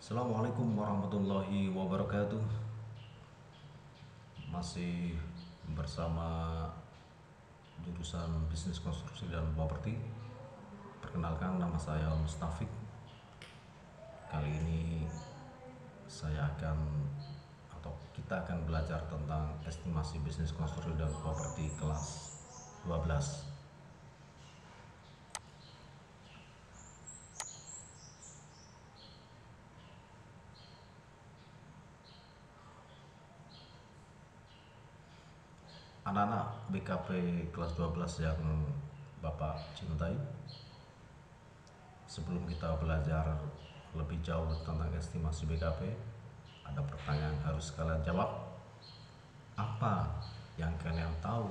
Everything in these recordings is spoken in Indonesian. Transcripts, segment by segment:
Assalamualaikum warahmatullahi wabarakatuh. Masih bersama jurusan Bisnis Konstruksi dan Properti. Perkenalkan, nama saya Mustafik. Kali ini kita akan belajar tentang estimasi bisnis konstruksi dan properti kelas 12. Anak-anak BKP kelas 12 yang Bapak cintai, sebelum kita belajar lebih jauh tentang estimasi BKP, ada pertanyaan yang harus kalian jawab. Apa yang kalian tahu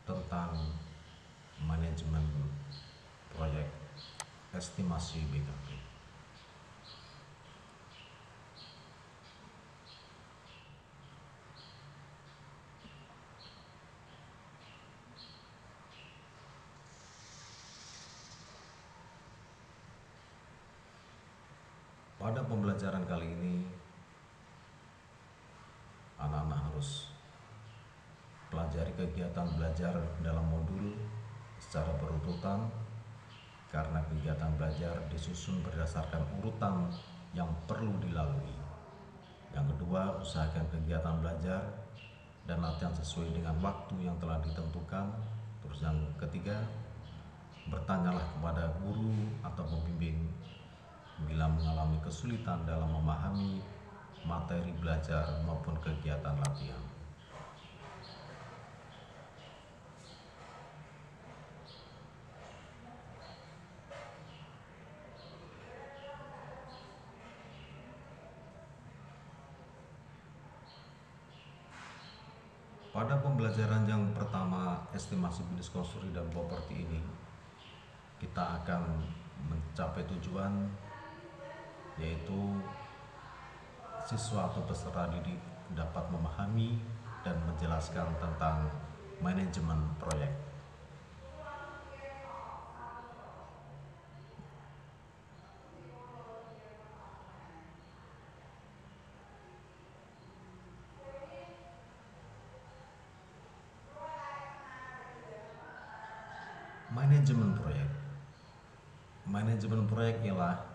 tentang manajemen proyek estimasi BKP? Pada pembelajaran kali ini, anak-anak harus pelajari kegiatan belajar dalam modul secara berurutan, karena kegiatan belajar disusun berdasarkan urutan yang perlu dilalui. Yang kedua, usahakan kegiatan belajar dan latihan sesuai dengan waktu yang telah ditentukan. Terus yang ketiga, bertanyalah kepada guru atau pembimbing bila mengalami kesulitan dalam memahami materi belajar maupun kegiatan latihan. Pada pembelajaran yang pertama estimasi bisnis konstruksi dan properti ini, kita akan mencapai tujuan, yaitu siswa atau peserta didik dapat memahami dan menjelaskan tentang manajemen proyek. Manajemen proyek. Manajemen proyek ialah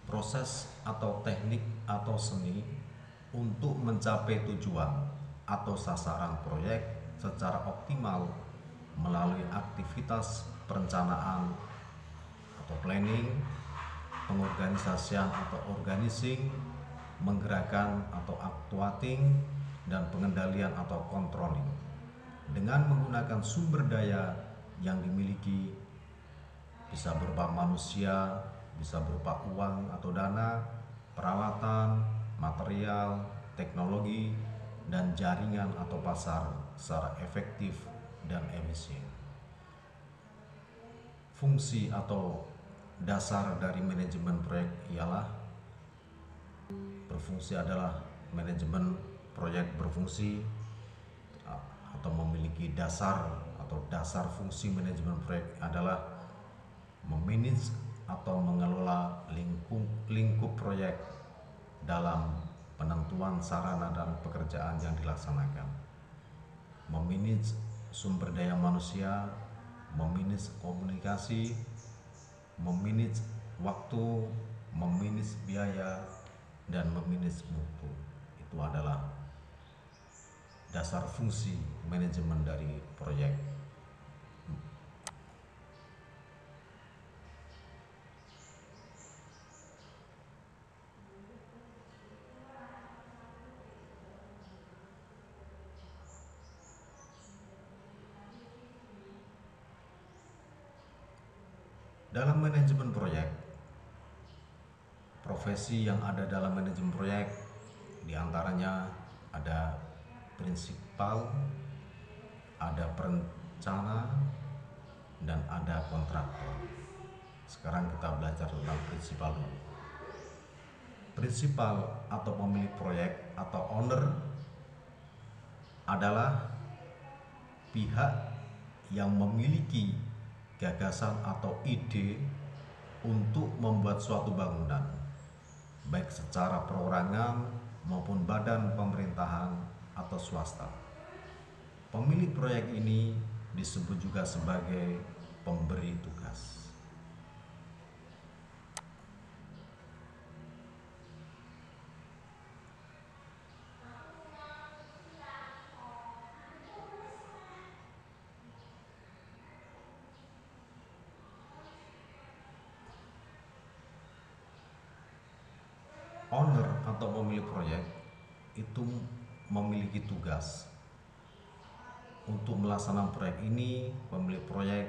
proses atau teknik atau seni untuk mencapai tujuan atau sasaran proyek secara optimal melalui aktivitas perencanaan atau planning, pengorganisasian atau organizing, menggerakkan atau actuating, dan pengendalian atau controlling dengan menggunakan sumber daya yang dimiliki, bisa berupa manusia, bisa berupa uang atau dana, peralatan, material, teknologi, dan jaringan atau pasar secara efektif dan efisien. Fungsi atau dasar dari manajemen proyek ialah manajemen proyek berfungsi atau memiliki dasar fungsi manajemen proyek adalah memanage atau mengelola lingkup proyek dalam penentuan sarana dan pekerjaan yang dilaksanakan, memanage sumber daya manusia, memanage komunikasi, memanage waktu, memanage biaya, dan memanage mutu. Itu adalah dasar fungsi manajemen dari proyek. Dalam manajemen proyek, profesi yang ada dalam manajemen proyek diantaranya ada prinsipal, ada perencana, dan ada kontraktor. Sekarang kita belajar tentang prinsipal dulu. Prinsipal atau pemilik proyek atau owner adalah pihak yang memiliki gagasan atau ide untuk membuat suatu bangunan, baik secara perorangan maupun badan pemerintahan atau swasta. Pemilik proyek ini disebut juga sebagai pemberi tugas. Owner atau pemilik proyek itu memiliki tugas untuk melaksanakan proyek ini. Pemilik proyek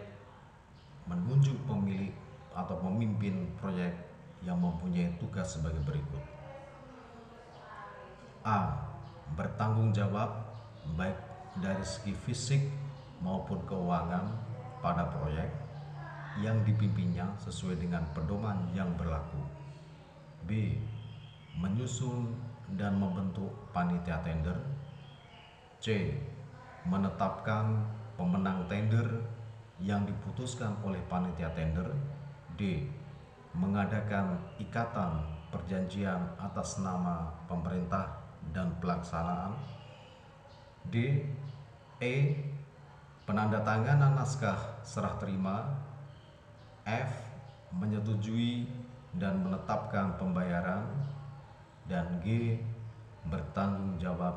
menunjuk pemilik atau pemimpin proyek yang mempunyai tugas sebagai berikut. A. Bertanggung jawab baik dari segi fisik maupun keuangan pada proyek yang dipimpinnya sesuai dengan pedoman yang berlaku. B. Menyusun dan membentuk panitia tender. C. Menetapkan pemenang tender yang diputuskan oleh panitia tender. D. Mengadakan ikatan perjanjian atas nama pemerintah dan pelaksanaan. D. Penandatanganan naskah serah terima. F. Menyetujui dan menetapkan pembayaran. Dan G. Bertanggung jawab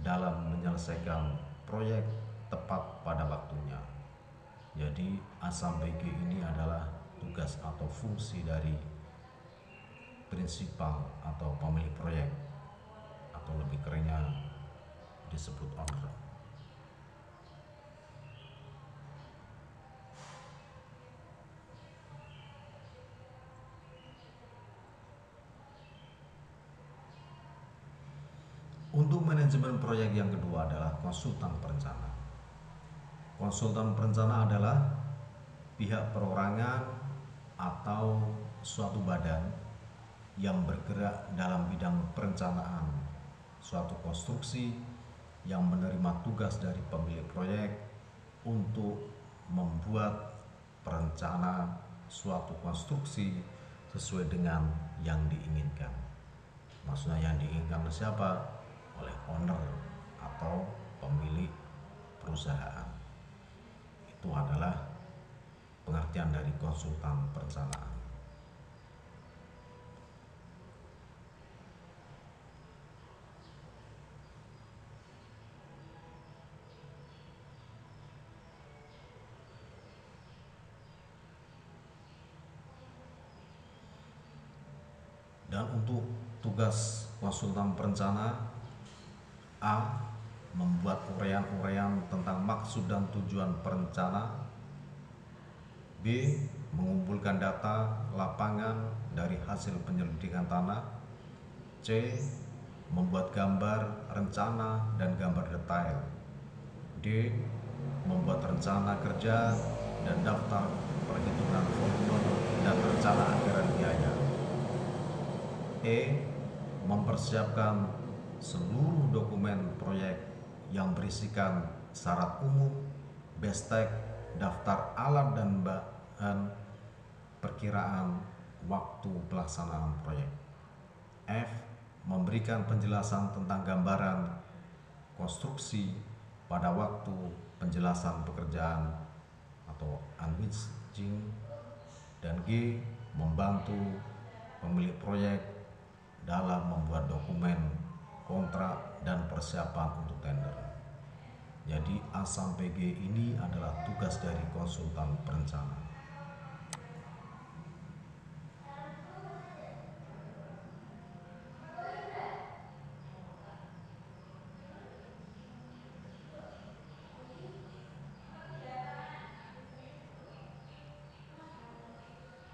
dalam menyelesaikan proyek tepat pada waktunya. Jadi A sampai G ini adalah tugas atau fungsi dari prinsipal atau pemilik proyek, atau lebih kerennya disebut owner. Untuk manajemen proyek yang kedua adalah konsultan perencana. Konsultan perencana adalah pihak perorangan atau suatu badan yang bergerak dalam bidang perencanaan suatu konstruksi yang menerima tugas dari pemilik proyek untuk membuat perencana suatu konstruksi sesuai dengan yang diinginkan. Maksudnya yang diinginkan oleh siapa? Oleh owner atau pemilik perusahaan. Itu adalah pengertian dari konsultan perencanaan. Dan untuk tugas konsultan perencana, A. Membuat uraian-uraian tentang maksud dan tujuan perencana. B. Mengumpulkan data lapangan dari hasil penyelidikan tanah. C. Membuat gambar rencana dan gambar detail. D. Membuat rencana kerja dan daftar perhitungan volume dan rencana anggaran biaya. E. Mempersiapkan seluruh dokumen proyek yang berisikan syarat umum, bestek, daftar alat dan bahan, perkiraan waktu pelaksanaan proyek. F. Memberikan penjelasan tentang gambaran konstruksi pada waktu penjelasan pekerjaan atau unwitching. Dan G. Membantu pemilik proyek dalam membuat dokumen kontrak dan persiapan untuk tender. Jadi A sampai G ini adalah tugas dari konsultan perencana.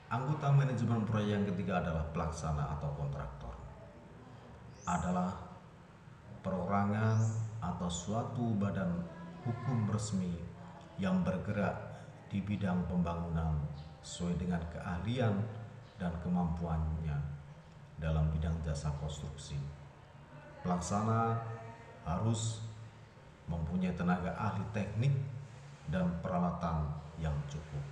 Anggota manajemen proyek yang ketiga adalah pelaksana atau kontraktor. Adalah perorangan atau suatu badan hukum resmi yang bergerak di bidang pembangunan sesuai dengan keahlian dan kemampuannya dalam bidang jasa konstruksi. Pelaksana harus mempunyai tenaga ahli teknik dan peralatan yang cukup.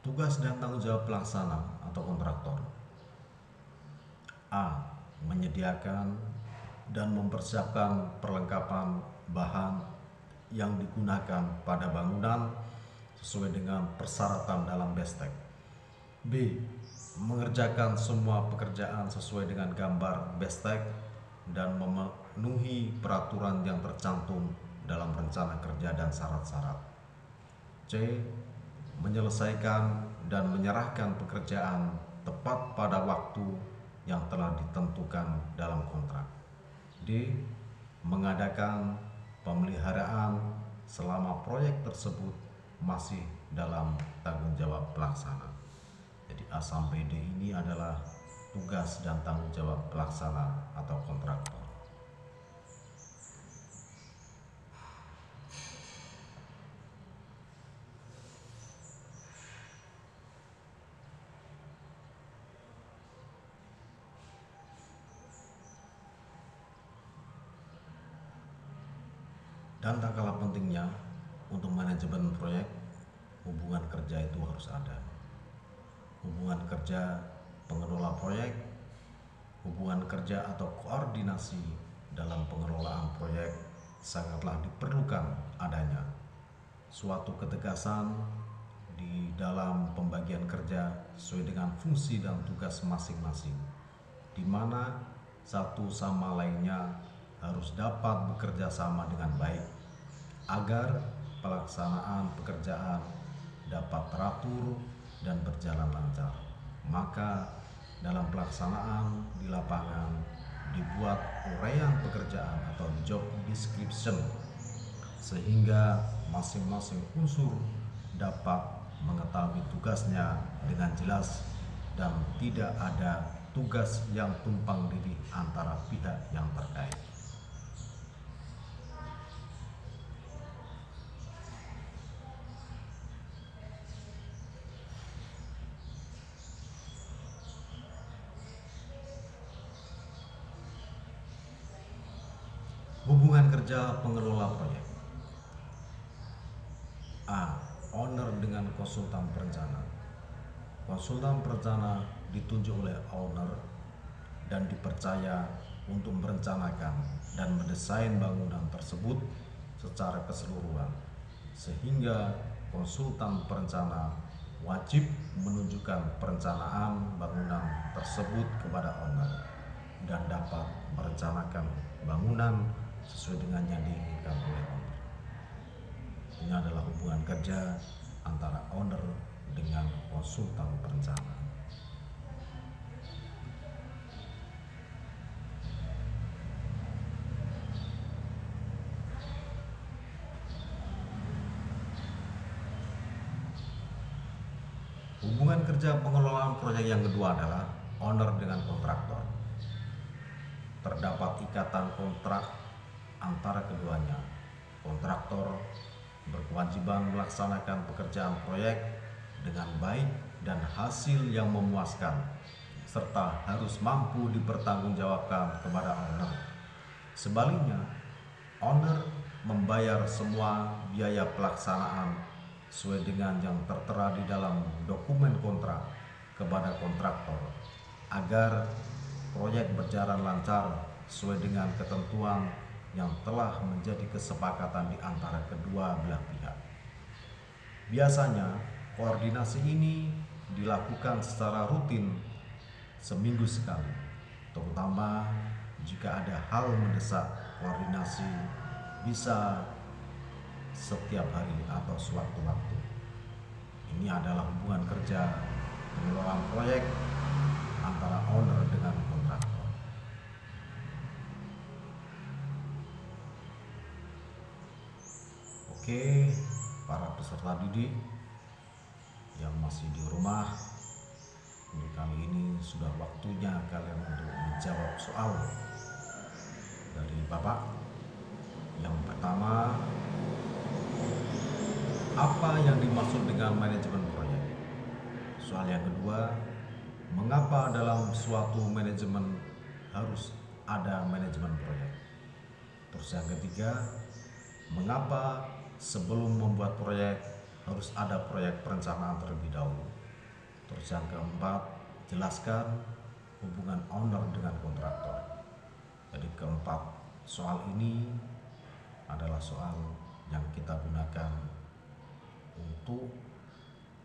Tugas dan tanggung jawab pelaksana atau kontraktor. A. Menyediakan dan mempersiapkan perlengkapan bahan yang digunakan pada bangunan sesuai dengan persyaratan dalam BESTEK. B. Mengerjakan semua pekerjaan sesuai dengan gambar BESTEK dan memenuhi peraturan yang tercantum dalam rencana kerja dan syarat-syarat. C. Menyelesaikan dan menyerahkan pekerjaan tepat pada waktu yang telah ditentukan dalam kontrak. D. Mengadakan pemeliharaan selama proyek tersebut masih dalam tanggung jawab pelaksana. Jadi A sampai D ini adalah tugas dan tanggung jawab pelaksana atau kontraktor. Dan tak kalah pentingnya, untuk manajemen proyek, hubungan kerja itu harus ada. Hubungan kerja pengelola proyek, hubungan kerja atau koordinasi dalam pengelolaan proyek sangatlah diperlukan adanya. Suatu ketegasan di dalam pembagian kerja sesuai dengan fungsi dan tugas masing-masing, di mana satu sama lainnya harus dapat bekerja sama dengan baik agar pelaksanaan pekerjaan dapat teratur dan berjalan lancar. Maka dalam pelaksanaan di lapangan dibuat uraian pekerjaan atau job description sehingga masing-masing unsur dapat mengetahui tugasnya dengan jelas dan tidak ada tugas yang tumpang tindih antara pihak yang terkait. Hubungan kerja pengelola proyek. A. Owner dengan konsultan perencana. Konsultan perencana ditunjuk oleh owner dan dipercaya untuk merencanakan dan mendesain bangunan tersebut secara keseluruhan, sehingga konsultan perencana wajib menunjukkan perencanaan bangunan tersebut kepada owner dan dapat merencanakan bangunan sesuai dengan yang diinginkan oleh owner. Ini adalah hubungan kerja antara owner dengan konsultan perencana. Hubungan kerja pengelolaan proyek yang kedua adalah owner dengan kontraktor. Terdapat ikatan kontrak antara keduanya. Kontraktor berkewajiban melaksanakan pekerjaan proyek dengan baik dan hasil yang memuaskan, serta harus mampu dipertanggungjawabkan kepada owner. Sebaliknya, owner membayar semua biaya pelaksanaan sesuai dengan yang tertera di dalam dokumen kontrak kepada kontraktor agar proyek berjalan lancar sesuai dengan ketentuan yang telah menjadi kesepakatan di antara kedua belah pihak. Biasanya, koordinasi ini dilakukan secara rutin seminggu sekali, terutama jika ada hal mendesak. Koordinasi bisa setiap hari atau sewaktu-waktu. Ini adalah hubungan kerja pengelolaan proyek antara owner dengan kontraktor. Oke, para peserta didik yang masih di rumah, ini kali ini sudah waktunya kalian untuk menjawab soal dari Bapak. Yang pertama, apa yang dimaksud dengan manajemen proyek? Soal yang kedua, mengapa dalam suatu manajemen harus ada manajemen proyek? Terus yang ketiga, mengapa sebelum membuat proyek harus ada proyek perencanaan terlebih dahulu? Terus yang keempat, jelaskan hubungan owner dengan kontraktor. Jadi keempat soal ini adalah soal yang kita gunakan untuk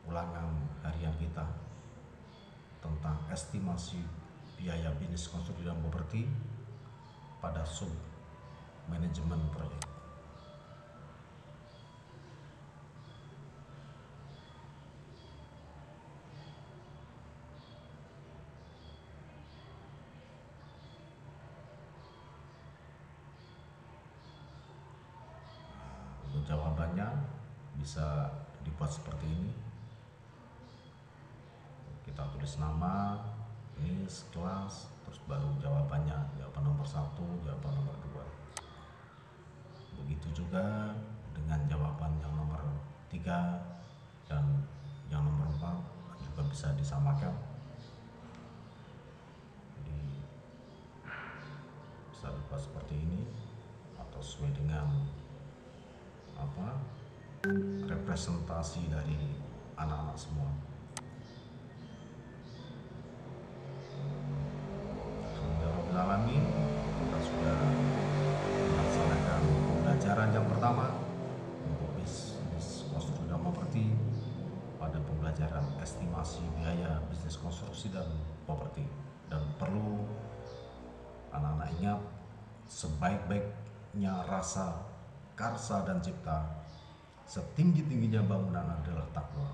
ulangan harian kita tentang estimasi biaya bisnis konstruksi dan properti pada sub manajemen proyek. Untuk jawabannya bisa dibuat seperti ini. Kita tulis nama, ini kelas, terus baru jawabannya, jawaban nomor 1, jawaban nomor 2. Begitu juga dengan jawaban yang nomor 3 dan yang nomor 4 juga bisa disamakan. Jadi bisa dibuat seperti ini atau sesuai dengan representasi dari anak-anak semua. Alhamdulillah, kita sudah melaksanakan pembelajaran yang pertama untuk bisnis konstruksi dan properti pada pembelajaran estimasi biaya bisnis konstruksi dan properti. Dan perlu anak-anak ingat, sebaik-baiknya rasa karsa dan cipta, setinggi-tingginya bangunan adalah takwa.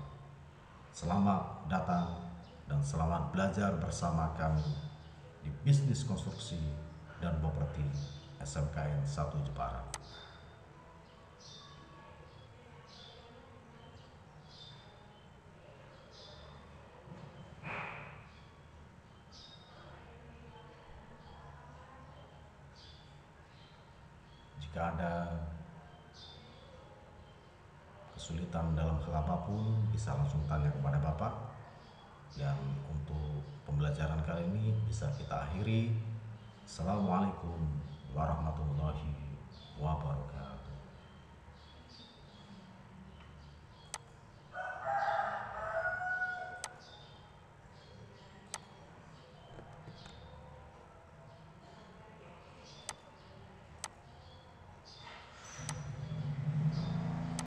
Selamat datang dan selamat belajar bersama kami di bisnis konstruksi dan properti SMKN 1 Jepara. Jika ada kesulitan dalam hal apapun, bisa langsung tanya kepada Bapak. Dan untuk pembelajaran kali ini bisa kita akhiri. Assalamualaikum warahmatullahi wabarakatuh.